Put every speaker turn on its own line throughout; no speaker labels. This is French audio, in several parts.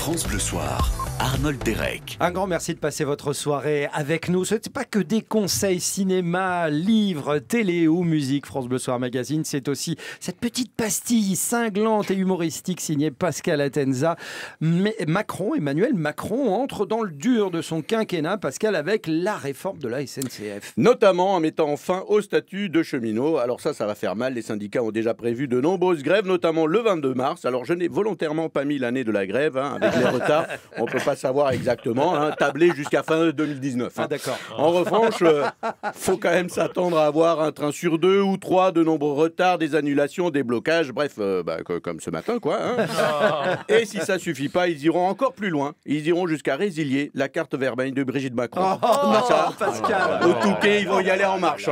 France Bleu Soir, Arnold Derek.
Un grand merci de passer votre soirée avec nous. Ce n'est pas que des conseils cinéma, livres, télé ou musique. France Bleu Soir Magazine, c'est aussi cette petite pastille cinglante et humoristique signée Pascal Atenza. Mais Emmanuel Macron entre dans le dur de son quinquennat, Pascal, avec la réforme de la SNCF.
Notamment en mettant fin au statut de cheminot. Alors ça va faire mal. Les syndicats ont déjà prévu de nombreuses grèves, notamment le 22 mars. Alors je n'ai volontairement pas mis l'année de la grève, avec les retards. On ne peut pas savoir exactement, tablé jusqu'à fin 2019.
Ah, d'accord.
En revanche, faut quand même s'attendre à avoir un train sur 2 ou 3, de nombreux retards, des annulations, des blocages, bref, comme ce matin, quoi. Et si ça suffit pas, ils iront encore plus loin. Ils iront jusqu'à résilier la carte Vermeille de Brigitte Macron.
Pascal.
Au Touquet, ils vont y aller en marche.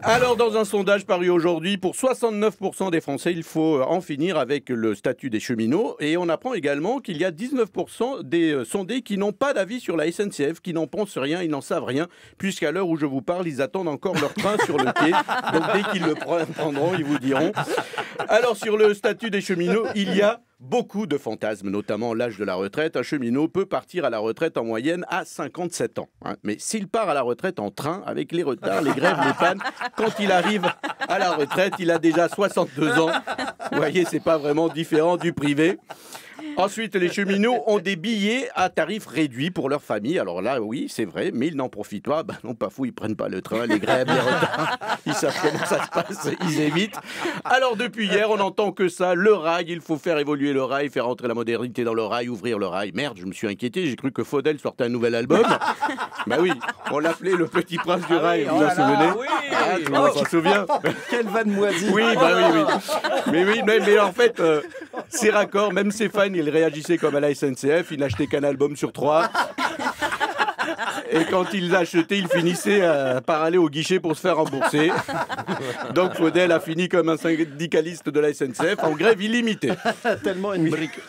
Alors, dans un sondage paru aujourd'hui, pour 69% des Français, il faut en finir avec le statut des cheminots. Et on apprend également qu'il y a 19% des sondés qui n'ont pas d'avis sur la SNCF, qui n'en pensent rien, ils n'en savent rien, puisqu'à l'heure où je vous parle, ils attendent encore leur train sur le quai. Donc, dès qu'ils le prendront, ils vous diront. Alors, sur le statut des cheminots, il y a beaucoup de fantasmes, notamment l'âge de la retraite. Un cheminot peut partir à la retraite en moyenne à 57 ans. Mais s'il part à la retraite en train, avec les retards, les grèves, les pannes, quand il arrive à la retraite, il a déjà 62 ans. Vous voyez, c'est pas vraiment différent du privé. Ensuite, les cheminots ont des billets à tarif réduit pour leur famille. Alors là, oui, c'est vrai, mais ils n'en profitent pas. Non, pas fou, ils prennent pas le train, les grèves, les retards. Ils savent comment ça se passe, ils évitent. Alors depuis hier, on n'entend que ça. Le rail, il faut faire évoluer le rail, faire entrer la modernité dans le rail, ouvrir le rail. Merde, je me suis inquiété, j'ai cru que Faudel sortait un nouvel album. Bah oui, on l'appelait le petit prince du rail, vous vous en souvenez? Tout le monde s'en souvient.
Quelle vanne moisie.
Oui, oui. Mais en fait, c'est raccord, même ses fans, ils réagissaient comme à la SNCF, ils n'achetaient qu'un album sur 3. Et quand ils l'achetaient, ils finissaient par aller au guichet pour se faire rembourser. Donc Faudel a fini comme un syndicaliste de la SNCF en grève illimitée.
Tellement une brique.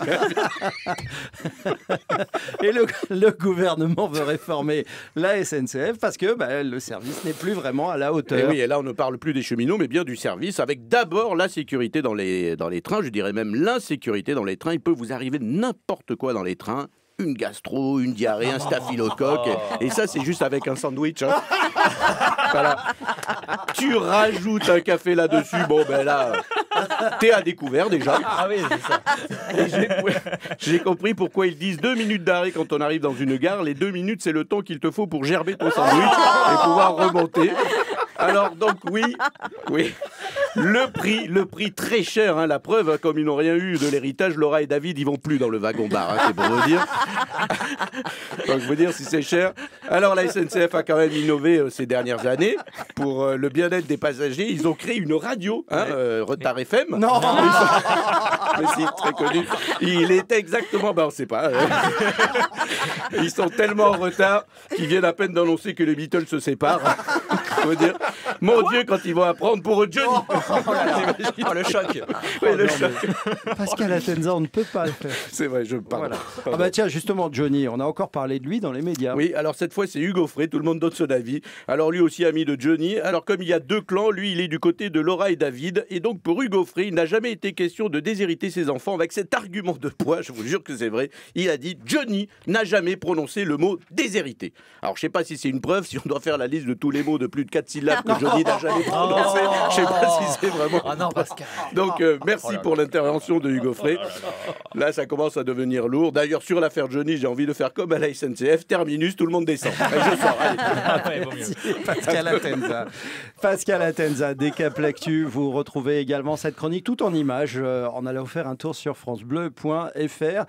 Et le gouvernement veut réformer la SNCF parce que le service n'est plus vraiment à la hauteur.
Et oui, et là on ne parle plus des cheminots, mais bien du service, avec d'abord la sécurité dans les trains, je dirais même l'insécurité dans les trains. Il peut vous arriver n'importe quoi dans les trains. Une gastro, une diarrhée, un staphylocoque. Et ça, c'est juste avec un sandwich. Voilà. Tu rajoutes un café là-dessus. Bon, ben là, t'es à découvert déjà.
Ah oui, c'est ça.
Et j'ai compris pourquoi ils disent 2 minutes d'arrêt quand on arrive dans une gare. Les 2 minutes, c'est le temps qu'il te faut pour gerber ton sandwich et pouvoir remonter. Alors donc oui, le prix très cher, la preuve, comme ils n'ont rien eu de l'héritage, Laura et David, ils vont plus dans le wagon-bar, c'est pour vous dire. Donc vous dire si c'est cher. Alors la SNCF a quand même innové ces dernières années pour le bien-être des passagers. Ils ont créé une radio, Retard FM.
Non.
Mais si, très connu. Il est exactement, on ne sait pas. Ils sont tellement en retard qu'ils viennent à peine d'annoncer que les Beatles se séparent. Faut dire, mon Dieu, quand ils vont apprendre pour Johnny.
Le choc.
Oui, le choc.
Pascal Atenza, on ne peut pas le faire.
C'est vrai, je parle.
Voilà. Ah bah tiens, justement, Johnny, on a encore parlé de lui dans les médias.
Oui, alors cette fois, c'est Hugo Frey, tout le monde donne son avis. Alors lui aussi, ami de Johnny. Alors comme il y a 2 clans, lui, il est du côté de Laura et David. Et donc pour Hugo Frey, il n'a jamais été question de déshériter ses enfants avec cet argument de poids, je vous jure que c'est vrai. Il a dit, Johnny n'a jamais prononcé le mot déshérité. Alors je sais pas si c'est une preuve, si on doit faire la liste de tous les mots de plus de 4 syllabes que Johnny n'a jamais prononcé. Je sais pas si c'est vraiment...
Ah non, Pascal.
Donc merci pour l'intervention de Hugo Frey. Là, ça commence à devenir lourd. D'ailleurs, sur l'affaire Johnny, j'ai envie de faire comme à la SNCF, terminus, tout le monde descend. Et je sors, allez.
Pascal Atenza. Pascal Atenza, Décap Lectu. Vous retrouvez également cette chronique tout en images en allant faire un tour sur francebleu.fr.